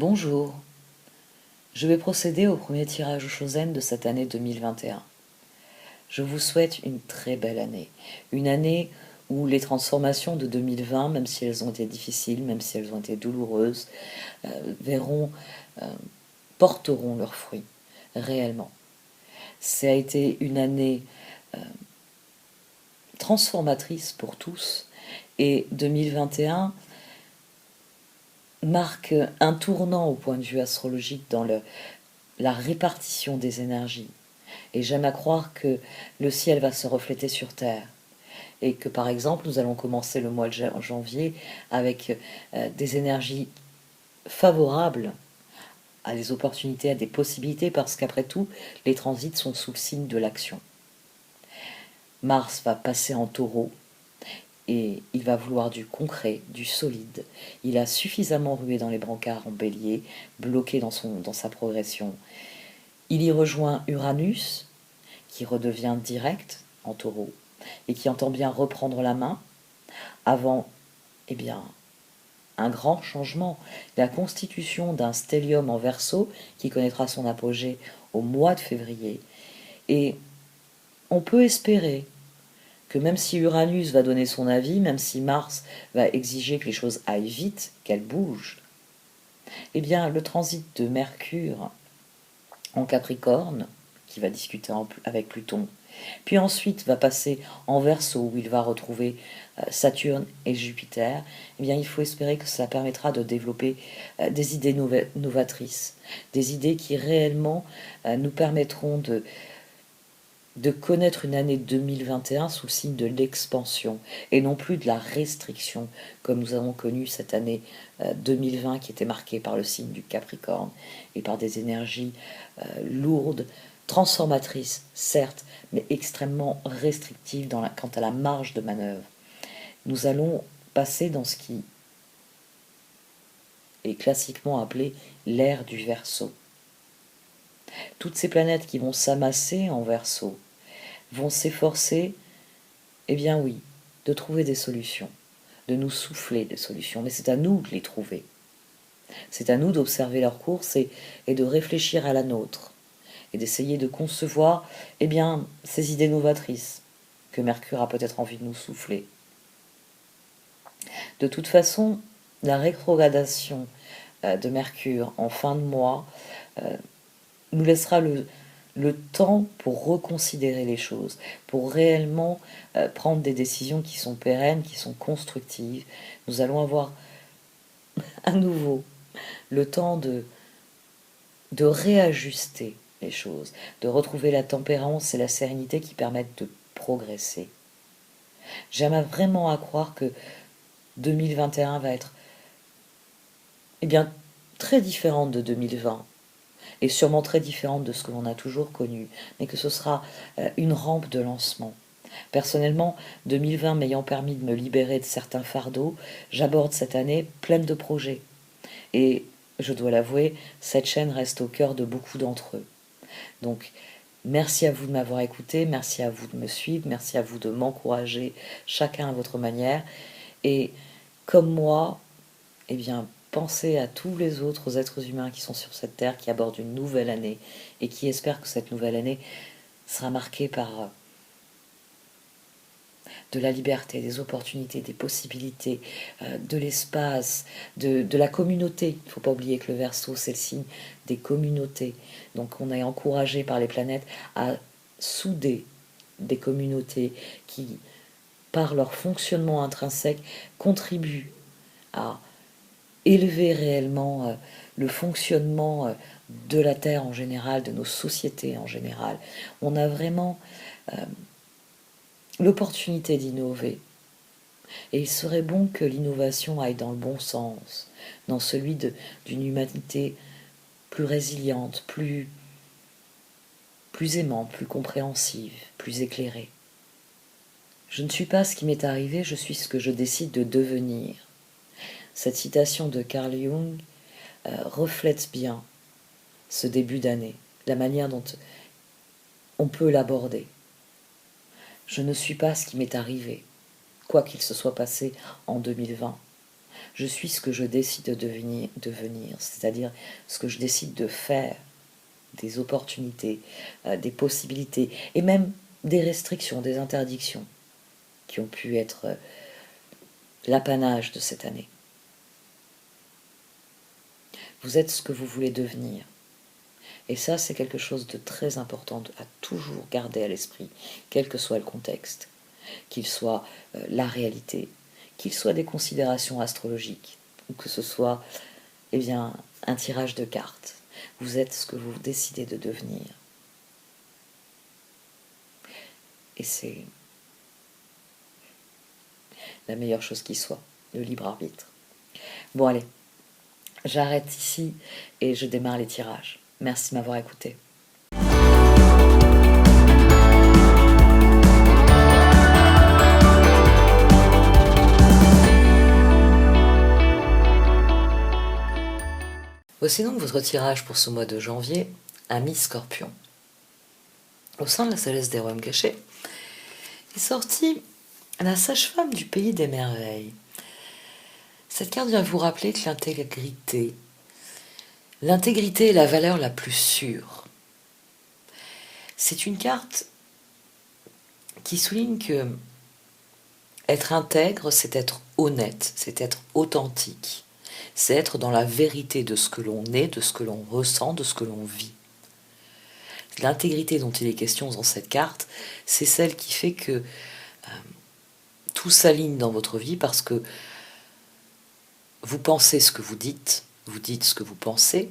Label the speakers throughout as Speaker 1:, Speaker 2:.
Speaker 1: Bonjour, je vais procéder au premier tirage au Chosen de cette année 2021. Je vous souhaite une très belle année, une année où les transformations de 2020, même si elles ont été difficiles, même si elles ont été douloureuses, verront, porteront leurs fruits, réellement. Ça a été une année transformatrice pour tous, et 2021 marque un tournant au point de vue astrologique dans la répartition des énergies. Et j'aime à croire que le ciel va se refléter sur Terre. Et que par exemple, nous allons commencer le mois de janvier avec des énergies favorables à des opportunités, à des possibilités, parce qu'après tout, les transits sont sous le signe de l'action. Mars va passer en Taureau et il va vouloir du concret, du solide. Il a suffisamment rué dans les brancards en Bélier, bloqué dans sa progression. Il y rejoint Uranus, qui redevient direct en Taureau et qui entend bien reprendre la main avant, eh bien, un grand changement, la constitution d'un stellium en Verseau qui connaîtra son apogée au mois de février. Et on peut espérer que même si Uranus va donner son avis, même si Mars va exiger que les choses aillent vite, qu'elles bougent, eh bien le transit de Mercure en Capricorne, qui va discuter avec Pluton, puis ensuite va passer en Verseau où il va retrouver Saturne et Jupiter, eh bien il faut espérer que ça permettra de développer des idées novatrices, des idées qui réellement nous permettront de connaître une année 2021 sous le signe de l'expansion et non plus de la restriction comme nous avons connu cette année 2020 qui était marquée par le signe du Capricorne et par des énergies lourdes, transformatrices certes, mais extrêmement restrictives quant à la marge de manœuvre. Nous allons passer dans ce qui est classiquement appelé l'ère du Verseau. Toutes ces planètes qui vont s'amasser en Verseau vont s'efforcer, eh bien oui, de trouver des solutions, de nous souffler des solutions, mais c'est à nous de les trouver. C'est à nous d'observer leur course et de réfléchir à la nôtre, et d'essayer de concevoir, eh bien, ces idées novatrices que Mercure a peut-être envie de nous souffler. De toute façon, la rétrogradation de Mercure en fin de mois nous laissera le temps pour reconsidérer les choses, pour réellement prendre des décisions qui sont pérennes, qui sont constructives. Nous allons avoir à nouveau le temps de réajuster les choses, de retrouver la tempérance et la sérénité qui permettent de progresser. J'aime vraiment à croire que 2021 va être eh bien, très différente de 2020 et sûrement très différente de ce que l'on a toujours connu, mais que ce sera une rampe de lancement. Personnellement, 2020 m'ayant permis de me libérer de certains fardeaux, j'aborde cette année pleine de projets. Et je dois l'avouer, cette chaîne reste au cœur de beaucoup d'entre eux. Donc, merci à vous de m'avoir écouté, merci à vous de me suivre, merci à vous de m'encourager, chacun à votre manière. Et comme moi, eh bien, pensez à tous les autres êtres humains qui sont sur cette terre, qui abordent une nouvelle année et qui espèrent que cette nouvelle année sera marquée par de la liberté, des opportunités, des possibilités, de l'espace, de la communauté. Il ne faut pas oublier que le Verseau, c'est le signe des communautés. Donc on est encouragé par les planètes à souder des communautés qui, par leur fonctionnement intrinsèque, contribuent à élever réellement le fonctionnement de la Terre en général, de nos sociétés en général. On a vraiment l'opportunité d'innover. Et il serait bon que l'innovation aille dans le bon sens, dans celui d'une humanité plus résiliente, plus aimante, plus compréhensive, plus éclairée. Je ne suis pas ce qui m'est arrivé, je suis ce que je décide de devenir. Cette citation de Carl Jung reflète bien ce début d'année, la manière dont on peut l'aborder. Je ne suis pas ce qui m'est arrivé, quoi qu'il se soit passé en 2020. Je suis ce que je décide de devenir, c'est-à-dire ce que je décide de faire, des opportunités, des possibilités, et même des restrictions, des interdictions qui ont pu être l'apanage de cette année. Vous êtes ce que vous voulez devenir. Et ça, c'est quelque chose de très important à toujours garder à l'esprit, quel que soit le contexte, qu'il soit la réalité, qu'il soit des considérations astrologiques, ou que ce soit eh bien, un tirage de cartes. Vous êtes ce que vous décidez de devenir. Et c'est la meilleure chose qui soit, le libre arbitre. Bon allez, j'arrête ici et je démarre les tirages. Merci de m'avoir écouté. Voici donc votre tirage pour ce mois de janvier, Ami Scorpion. Au sein de la sagesse des royaumes cachés est sortie la sage-femme du pays des merveilles. Cette carte vient vous rappeler que l'intégrité est la valeur la plus sûre. C'est une carte qui souligne que être intègre, c'est être honnête, c'est être authentique, c'est être dans la vérité de ce que l'on est, de ce que l'on ressent, de ce que l'on vit. L'intégrité dont il est question dans cette carte, c'est celle qui fait que tout s'aligne dans votre vie parce que vous pensez ce que vous dites ce que vous pensez,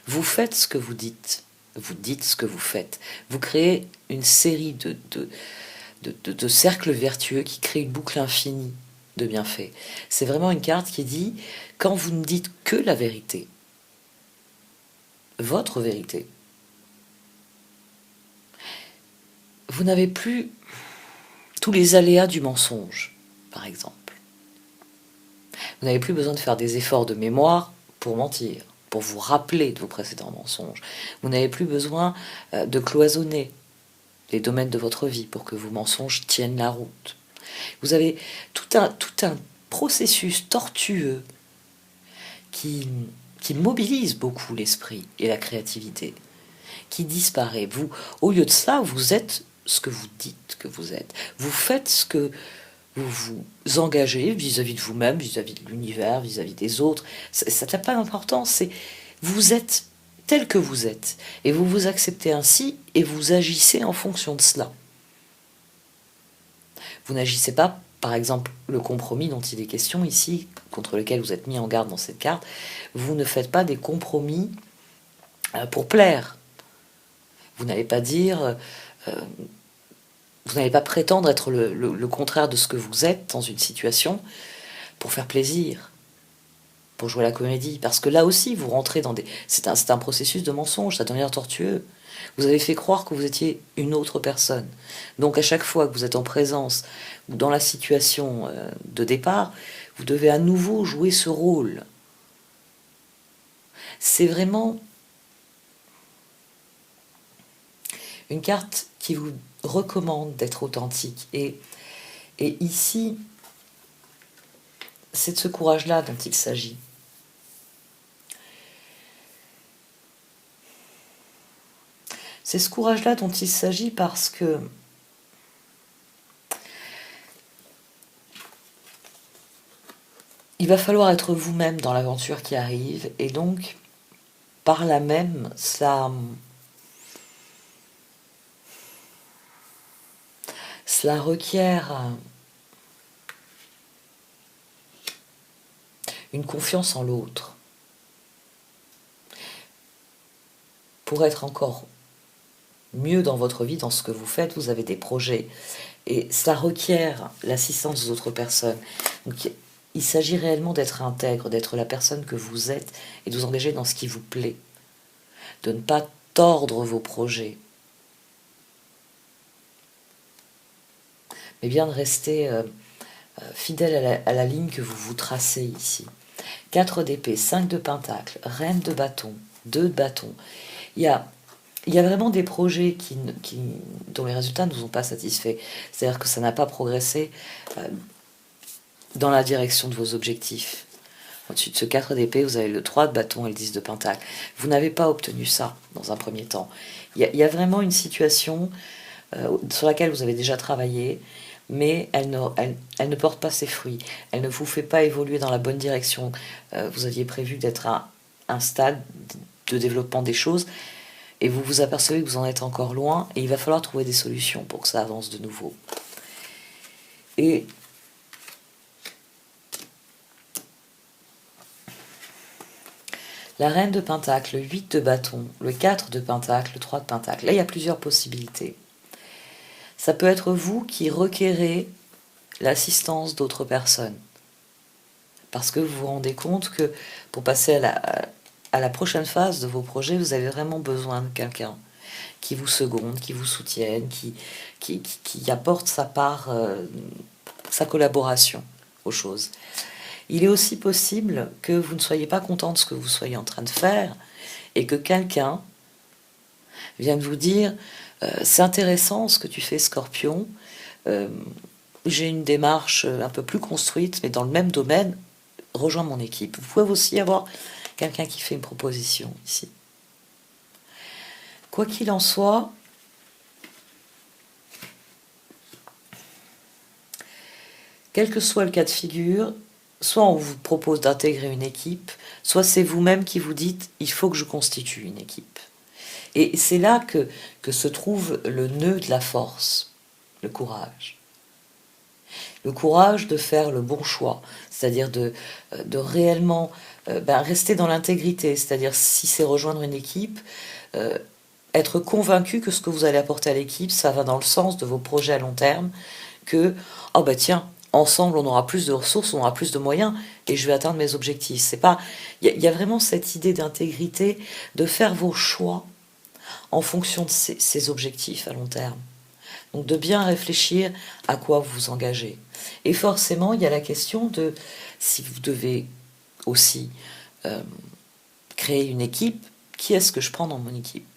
Speaker 1: vous faites ce que vous dites ce que vous faites. Vous créez une série de cercles vertueux qui créent une boucle infinie de bienfaits. C'est vraiment une carte qui dit, quand vous ne dites que la vérité, votre vérité, vous n'avez plus tous les aléas du mensonge, par exemple. Vous n'avez plus besoin de faire des efforts de mémoire pour mentir, pour vous rappeler de vos précédents mensonges. Vous n'avez plus besoin de cloisonner les domaines de votre vie pour que vos mensonges tiennent la route. Vous avez tout un processus tortueux qui mobilise beaucoup l'esprit et la créativité, qui disparaît. Vous, au lieu de ça, vous êtes ce que vous dites que vous êtes. Vous faites ce que vous vous engagez vis-à-vis de vous-même, vis-à-vis de l'univers, vis-à-vis des autres. Ça n'a pas d'importance, c'est vous êtes tel que vous êtes. Et vous vous acceptez ainsi et vous agissez en fonction de cela. Vous n'agissez pas, par exemple, le compromis dont il est question ici, contre lequel vous êtes mis en garde dans cette carte, vous ne faites pas des compromis pour plaire. Vous n'allez pas dire... vous n'allez pas prétendre être le contraire de ce que vous êtes dans une situation pour faire plaisir, pour jouer la comédie. Parce que là aussi, vous rentrez dans des... C'est un processus de mensonge, ça devient tortueux. Vous avez fait croire que vous étiez une autre personne. Donc à chaque fois que vous êtes en présence ou dans la situation de départ, vous devez à nouveau jouer ce rôle. C'est vraiment une carte qui vous recommande d'être authentique. Et ici, c'est de ce courage-là dont il s'agit. C'est ce courage-là dont il s'agit parce que il va falloir être vous-même dans l'aventure qui arrive, et donc, par là même, cela requiert une confiance en l'autre. Pour être encore mieux dans votre vie, dans ce que vous faites, vous avez des projets. Et cela requiert l'assistance des autres personnes. Donc, il s'agit réellement d'être intègre, d'être la personne que vous êtes et de vous engager dans ce qui vous plaît. De ne pas tordre vos projets. Mais bien de rester fidèle à la ligne que vous vous tracez ici. 4 d'épée, 5 de pentacle, reine de bâton, 2 de bâton. Il y a vraiment des projets dont les résultats ne nous ont pas satisfaits. C'est-à-dire que ça n'a pas progressé dans la direction de vos objectifs. Au-dessus de ce 4 d'épée, vous avez le 3 de bâton et le 10 de pentacle. Vous n'avez pas obtenu ça dans un premier temps. Il y a vraiment une situation sur laquelle vous avez déjà travaillé, mais elle ne porte pas ses fruits. Elle ne vous fait pas évoluer dans la bonne direction. Vous aviez prévu d'être à un stade de développement des choses, et vous vous apercevez que vous en êtes encore loin, et il va falloir trouver des solutions pour que ça avance de nouveau. Et la reine de pentacle, le 8 de bâton, le 4 de pentacle, le 3 de pentacle. Là, il y a plusieurs possibilités. Ça peut être vous qui requérez l'assistance d'autres personnes. Parce que vous vous rendez compte que pour passer à la prochaine phase de vos projets, vous avez vraiment besoin de quelqu'un qui vous seconde, qui vous soutienne, qui apporte sa part, sa collaboration aux choses. Il est aussi possible que vous ne soyez pas content de ce que vous soyez en train de faire et que quelqu'un vienne vous dire c'est intéressant ce que tu fais, Scorpion, j'ai une démarche un peu plus construite, mais dans le même domaine, rejoins mon équipe. Vous pouvez aussi avoir quelqu'un qui fait une proposition ici. Quoi qu'il en soit, quel que soit le cas de figure, soit on vous propose d'intégrer une équipe, soit c'est vous-même qui vous dites « il faut que je constitue une équipe ». Et c'est là que se trouve le nœud de la force, le courage. Le courage de faire le bon choix, c'est-à-dire de réellement rester dans l'intégrité, c'est-à-dire si c'est rejoindre une équipe, être convaincu que ce que vous allez apporter à l'équipe, ça va dans le sens de vos projets à long terme, que « oh bah tiens, ensemble on aura plus de ressources, on aura plus de moyens, et je vais atteindre mes objectifs ». C'est pas, il y a vraiment cette idée d'intégrité, de faire vos choix en fonction de ces objectifs à long terme. Donc de bien réfléchir à quoi vous vous engagez. Et forcément, il y a la question de si vous devez aussi créer une équipe, qui est-ce que je prends dans mon équipe?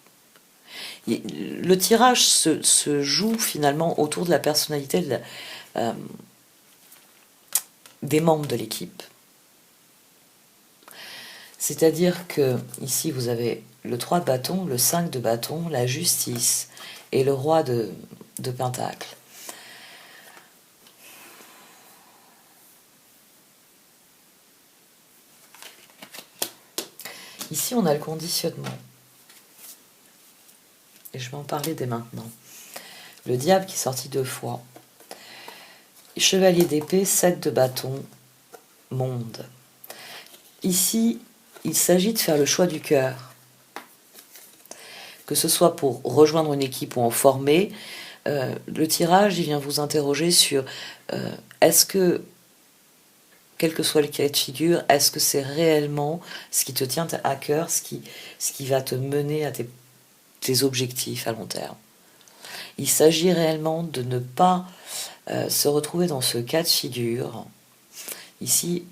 Speaker 1: Le tirage se joue finalement autour de la personnalité des membres de l'équipe. C'est-à-dire que ici vous avez le 3 de bâton, le 5 de bâton, la justice et le roi de pentacle. Ici on a le conditionnement. Et je vais en parler dès maintenant. Le diable qui est sorti 2 fois. Chevalier d'épée, 7 de bâton, monde. Ici, il s'agit de faire le choix du cœur. Que ce soit pour rejoindre une équipe ou en former, le tirage, il vient vous interroger sur est-ce que, quel que soit le cas de figure, est-ce que c'est réellement ce qui te tient à cœur, ce qui va te mener à tes objectifs à long terme. Il s'agit réellement de ne pas se retrouver dans ce cas de figure. Ici,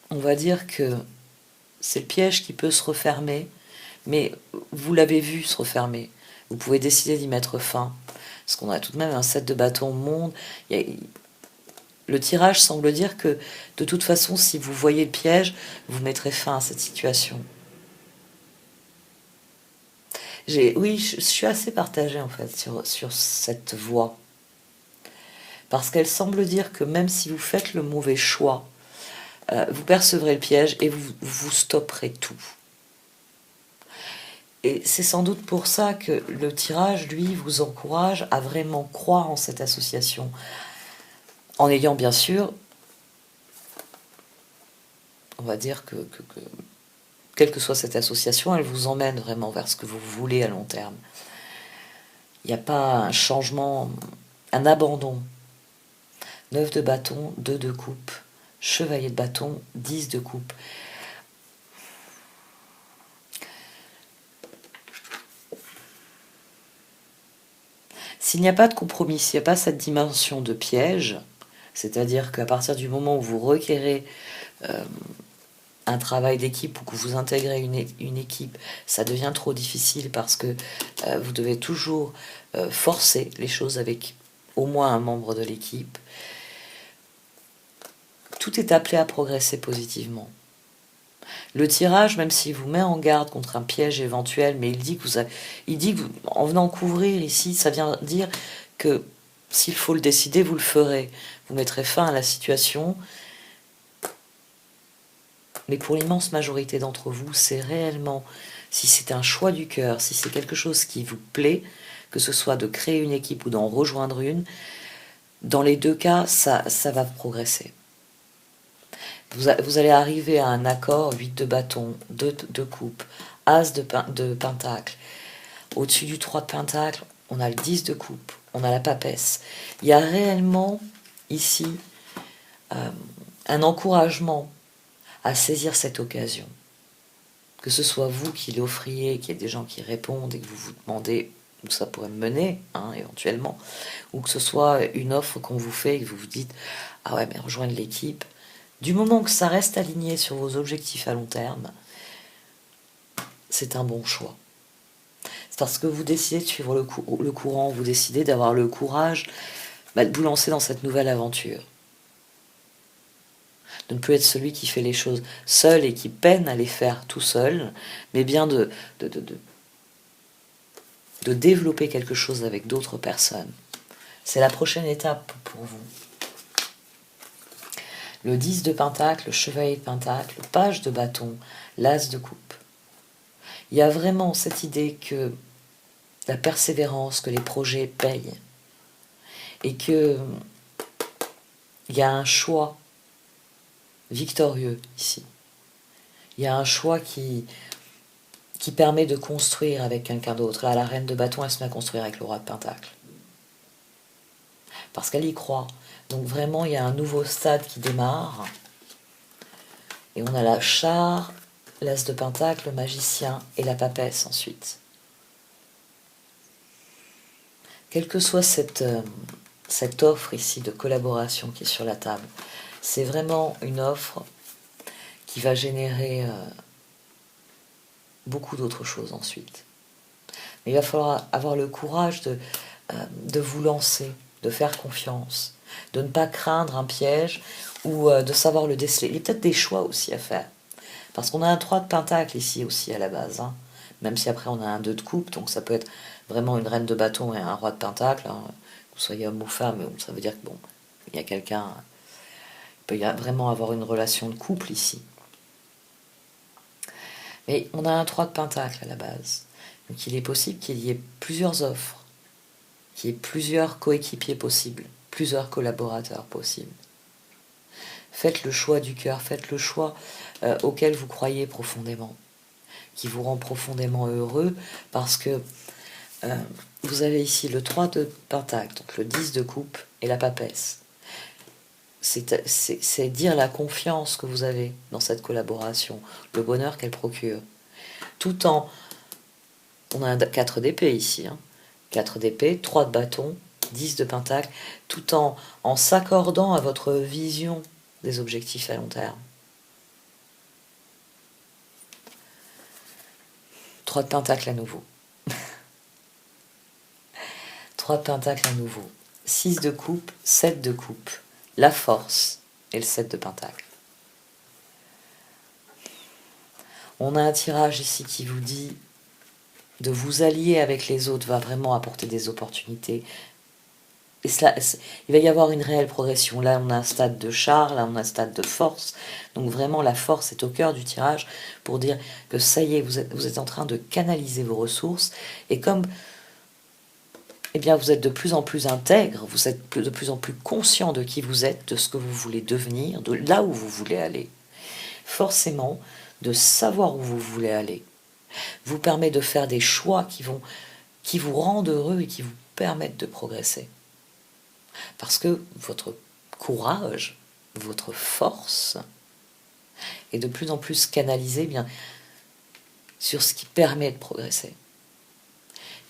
Speaker 1: on va dire que c'est le piège qui peut se refermer, mais vous l'avez vu se refermer. Vous pouvez décider d'y mettre fin. Parce qu'on a tout de même un 7 de bâton monde. Le tirage semble dire que, de toute façon, si vous voyez le piège, vous mettrez fin à cette situation. Oui, je suis assez partagée, en fait, sur cette voie. Parce qu'elle semble dire que même si vous faites le mauvais choix, vous percevrez le piège et vous stopperez tout. Et c'est sans doute pour ça que le tirage, lui, vous encourage à vraiment croire en cette association. En ayant, bien sûr, on va dire que quelle que soit cette association, elle vous emmène vraiment vers ce que vous voulez à long terme. Il n'y a pas un changement, un abandon. 9 de bâton, 2 de coupe, chevalier de bâton, 10 de coupe. S'il n'y a pas de compromis, s'il n'y a pas cette dimension de piège, c'est-à-dire qu'à partir du moment où vous requérez un travail d'équipe ou que vous intégrez une équipe, ça devient trop difficile parce que vous devez toujours forcer les choses avec au moins un membre de l'équipe. Tout est appelé à progresser positivement. Le tirage, même s'il vous met en garde contre un piège éventuel, mais il dit que en venant couvrir ici, ça vient dire que s'il faut le décider, vous le ferez. Vous mettrez fin à la situation. Mais pour l'immense majorité d'entre vous, c'est réellement, si c'est un choix du cœur, si c'est quelque chose qui vous plaît, que ce soit de créer une équipe ou d'en rejoindre une, dans les deux cas, ça va progresser. Vous allez arriver à un accord, 8 de bâton, 2 de coupe, As de pentacle. Au-dessus du 3 de pentacle, on a le 10 de coupe, on a la papesse. Il y a réellement ici un encouragement à saisir cette occasion. Que ce soit vous qui l'offriez, qu'il y ait des gens qui répondent et que vous vous demandez où ça pourrait me mener, éventuellement, ou que ce soit une offre qu'on vous fait et que vous vous dites « Ah ouais, mais rejoindre l'équipe », du moment que ça reste aligné sur vos objectifs à long terme, c'est un bon choix. C'est parce que vous décidez de suivre le courant, vous décidez d'avoir le courage de vous lancer dans cette nouvelle aventure. De ne plus être celui qui fait les choses seul et qui peine à les faire tout seul, mais bien de développer quelque chose avec d'autres personnes. C'est la prochaine étape pour vous. Le 10 de pentacle, le chevalier de pentacle, le page de bâton, l'as de coupe. Il y a vraiment cette idée que la persévérance, que les projets payent. Et que il y a un choix victorieux ici. Il y a un choix qui permet de construire avec quelqu'un d'autre. Là, la reine de bâton, elle se met à construire avec le roi de pentacle. Parce qu'elle y croit. Donc vraiment, il y a un nouveau stade qui démarre. Et on a la char, l'as de pentacle, le magicien et la papesse ensuite. Quelle que soit cette offre ici de collaboration qui est sur la table, c'est vraiment une offre qui va générer beaucoup d'autres choses ensuite. Mais il va falloir avoir le courage de vous lancer, de faire confiance, de ne pas craindre un piège ou de savoir le déceler. Il y a peut-être des choix aussi à faire. Parce qu'on a un 3 de pentacle ici aussi à la base. Même si après on a un 2 de coupe, donc ça peut être vraiment une reine de bâton et un roi de pentacle. Que vous soyez homme ou femme, ça veut dire que bon, il y a quelqu'un... Il peut vraiment avoir une relation de couple ici. Mais on a un 3 de pentacle à la base. Donc il est possible qu'il y ait plusieurs offres, qu'il y ait plusieurs coéquipiers possibles, plusieurs collaborateurs possibles. Faites le choix du cœur, faites le choix auquel vous croyez profondément, qui vous rend profondément heureux, parce que vous avez ici le 3 de pentacle, donc le 10 de coupe et la papesse. C'est dire la confiance que vous avez dans cette collaboration, le bonheur qu'elle procure. Tout en... On a un 4 d'épée ici. 4 d'épée, 3 de bâton, 10 de pentacle, tout en s'accordant à votre vision des objectifs à long terme. 3 de pentacle à nouveau. 3 de pentacle à nouveau. 6 de coupe, 7 de coupe. La force et le 7 de pentacle. On a un tirage ici qui vous dit de vous allier avec les autres va vraiment apporter des opportunités. Et cela, il va y avoir une réelle progression. Là, on a un stade de char, là, on a un stade de force. Donc vraiment, la force est au cœur du tirage pour dire que ça y est, vous êtes en train de canaliser vos ressources. Et comme vous êtes de plus en plus intègre, vous êtes de plus en plus conscient de qui vous êtes, de ce que vous voulez devenir, de là où vous voulez aller. Forcément, de savoir où vous voulez aller vous permet de faire des choix qui vous rendent heureux et qui vous permettent de progresser. Parce que votre courage, votre force est de plus en plus canalisée sur ce qui permet de progresser.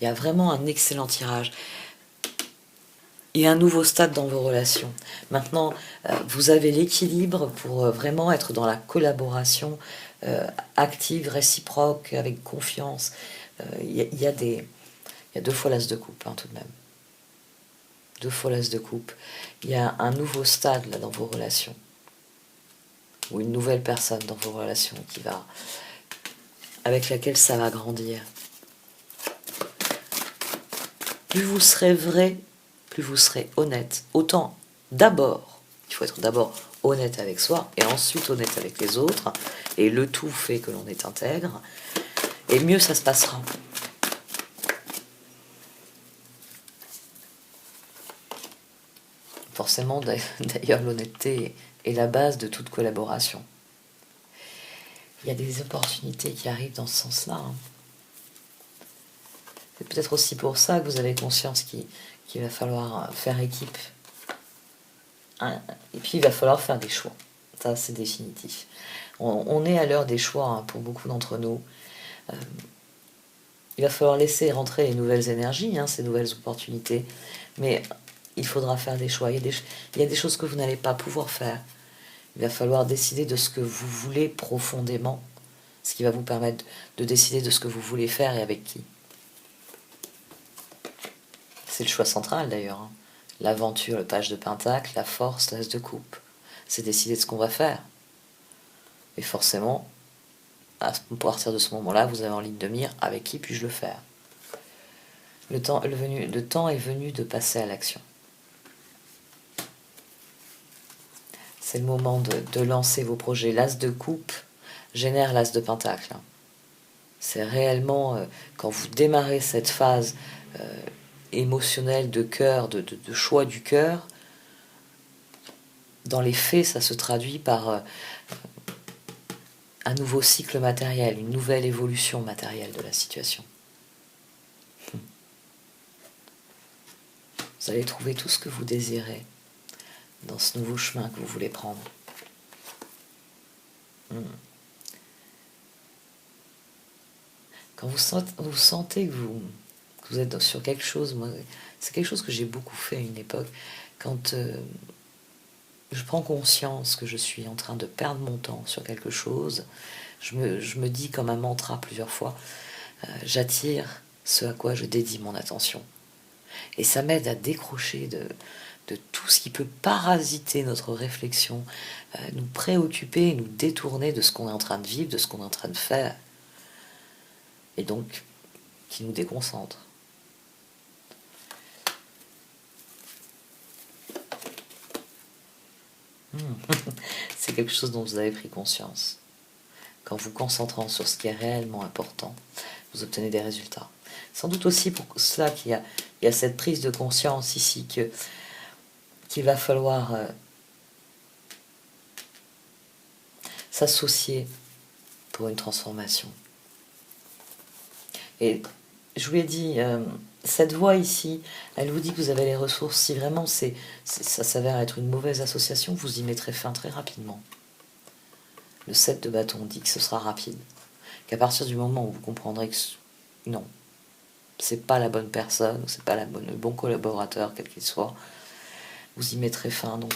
Speaker 1: Il y a vraiment un excellent tirage. Il y a un nouveau stade dans vos relations. Maintenant, vous avez l'équilibre pour vraiment être dans la collaboration active, réciproque, avec confiance. Il y a 2 fois l'as de coupe, tout de même. 2 fois l'as de coupe. Il y a un nouveau stade là dans vos relations. Ou une nouvelle personne dans vos relations avec laquelle ça va grandir. Plus vous serez vrai, plus vous serez honnête. Autant d'abord, il faut être d'abord honnête avec soi et ensuite honnête avec les autres. Et le tout fait que l'on est intègre. Et mieux ça se passera. Forcément, d'ailleurs, l'honnêteté est la base de toute collaboration. Il y a des opportunités qui arrivent dans ce sens-là. Hein. C'est peut-être aussi pour ça que vous avez conscience qu'il va falloir faire équipe. Hein. Et puis, il va falloir faire des choix. Ça, c'est définitif. On est à l'heure des choix hein, pour beaucoup d'entre nous. Il va falloir laisser rentrer les nouvelles énergies, hein, ces nouvelles opportunités. Mais il faudra faire des choix. Il y a des choses que vous n'allez pas pouvoir faire. Il va falloir décider de ce que vous voulez profondément, ce qui va vous permettre de décider de ce que vous voulez faire et avec qui. C'est le choix central d'ailleurs. Hein. L'aventure, le page de pentacle, la force, l'as de coupe. C'est décider de ce qu'on va faire. Et forcément, à partir de ce moment-là, vous avez en ligne de mire avec qui puis-je le faire. Le temps est venu de passer à l'action. C'est le moment de lancer vos projets. L'as de coupe génère l'as de pentacle. C'est réellement, quand vous démarrez cette phase émotionnelle de cœur, de choix du cœur, dans les faits, ça se traduit par un nouveau cycle matériel, une nouvelle évolution matérielle de la situation. Vous allez trouver tout ce que vous désirez dans ce nouveau chemin que vous voulez prendre. Quand vous sentez que vous êtes sur quelque chose, moi, c'est quelque chose que j'ai beaucoup fait à une époque, quand je prends conscience que je suis en train de perdre mon temps sur quelque chose, je me dis comme un mantra plusieurs fois, j'attire ce à quoi je dédie mon attention. Et ça m'aide à décrocher de tout ce qui peut parasiter notre réflexion, nous préoccuper, nous détourner de ce qu'on est en train de vivre, de ce qu'on est en train de faire, et donc qui nous déconcentre. C'est quelque chose dont vous avez pris conscience. Qu'en vous concentrant sur ce qui est réellement important, vous obtenez des résultats. Sans doute aussi pour cela qu'il y a cette prise de conscience ici qu'il va falloir s'associer pour une transformation. Et je vous l'ai dit, cette voix ici, elle vous dit que vous avez les ressources. Si vraiment ça s'avère être une mauvaise association, vous y mettrez fin très rapidement. Le 7 de bâton dit que ce sera rapide. Qu'à partir du moment où vous comprendrez que non, c'est pas la bonne personne, ou c'est pas le bon collaborateur, quel qu'il soit, vous y mettrez fin. Donc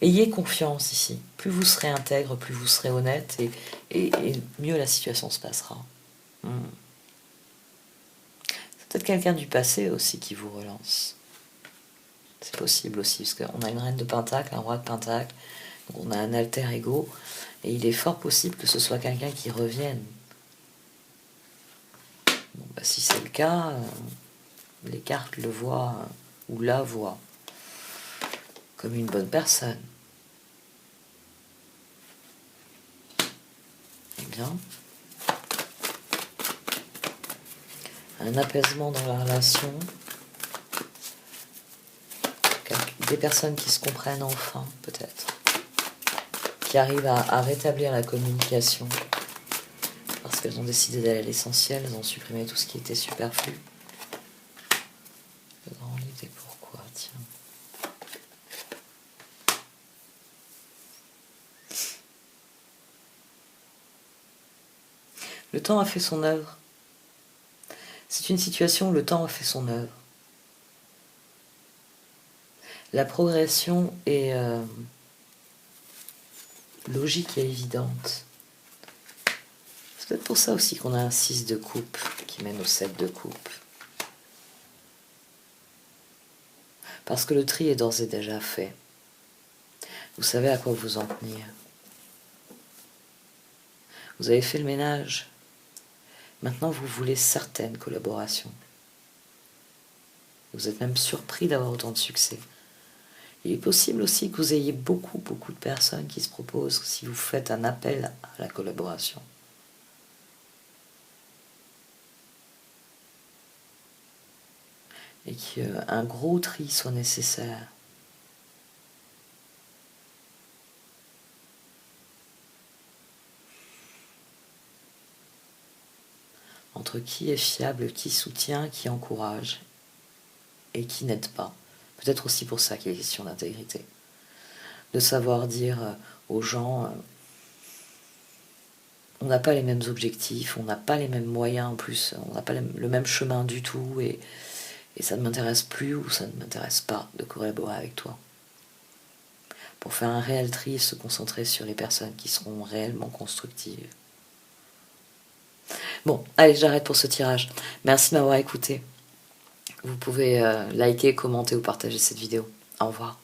Speaker 1: ayez confiance ici. Plus vous serez intègre, plus vous serez honnête, et mieux la situation se passera. C'est peut-être quelqu'un du passé aussi qui vous relance. C'est possible aussi, parce qu'on a une reine de pentacle, un roi de pentacle, donc on a un alter ego, et il est fort possible que ce soit quelqu'un qui revienne. Bon, si c'est le cas, les cartes le voient, ou la voient, comme une bonne personne. Eh bien, un apaisement dans la relation, des personnes qui se comprennent enfin, peut-être, qui arrivent à rétablir la communication, parce qu'elles ont décidé d'aller à l'essentiel, elles ont supprimé tout ce qui était superflu. Le grand livre des pourquoi, tiens. Le temps a fait son œuvre. C'est une situation où le temps a fait son œuvre. La progression est logique et évidente. C'est peut-être pour ça aussi qu'on a un 6 de coupe qui mène au 7 de coupe. Parce que le tri est d'ores et déjà fait. Vous savez à quoi vous en tenir. Vous avez fait le ménage. Maintenant, vous voulez certaines collaborations. Vous êtes même surpris d'avoir autant de succès. Il est possible aussi que vous ayez beaucoup de personnes qui se proposent si vous faites un appel à la collaboration. Et qu'un gros tri soit nécessaire. Entre qui est fiable, qui soutient, qui encourage et qui n'aide pas. Peut-être aussi pour ça qu'il est question d'intégrité. De savoir dire aux gens, on n'a pas les mêmes objectifs, on n'a pas les mêmes moyens en plus, on n'a pas le même chemin du tout, et ça ne m'intéresse plus ou ça ne m'intéresse pas de collaborer avec toi. Pour faire un réel tri et se concentrer sur les personnes qui seront réellement constructives. Bon, allez, j'arrête pour ce tirage. Merci de m'avoir écouté. Vous pouvez liker, commenter ou partager cette vidéo. Au revoir.